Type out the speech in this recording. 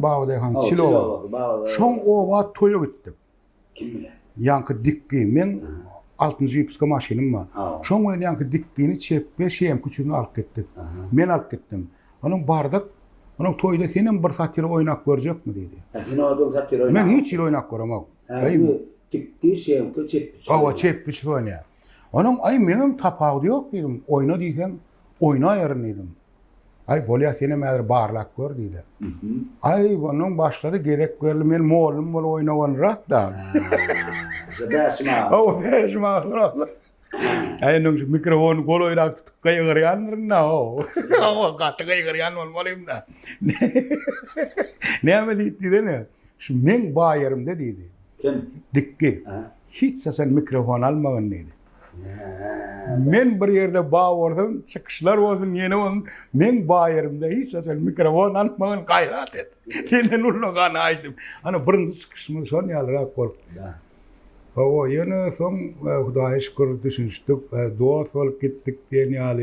bağdayhan çilo. Şoň o wat toýa gitdik. Kim bilen? Yankı dikki men 6-njy ýypyska maşinim bar. Şoň bilen yankı dikkini çepbe şeýem küçüğünü alyp gitdik. Men alyp gitdim. Onuň bardyk. Onuň toýda senem bir satyr oýnak görjekmi diýdi. Sen oýdan satyr oýnak. Men hiç ýyl oýnak göremem. Dikki şeýem çepbi. Awa çepbi oýnaýar. Onuň ay menim tapagy ýok diýdim. Oýna diýsen oýnaýaryn diýdim. Ay bolýa seni mäder barlak gör diýdi. Ay onuň başlady gerek görli men mollum bol oýnawanrak da. Sebäsma. O beşma. Ay onuň mikrofon gol oýnak gaýgyrýandyr o. O gaty gaýgyrýan bolmalym da. Näme diýdi ne? Şu men baýarymda diýdi. Kim? Dikki. Hiç sen mikrofon almagan diýdi. Men bir yerde bağ oldum, çıkışlar oldum, yeni oldum. Men baýarymda hiç sen mikrofon almagan gaýrat et. Senden ulugany aýdym. Ana birinji çıkışymyz şon ýalyrak bolupdy. O ýene soň Hudaýa şükür düşünýüşdik, dost bolup gitdik diýen ýaly.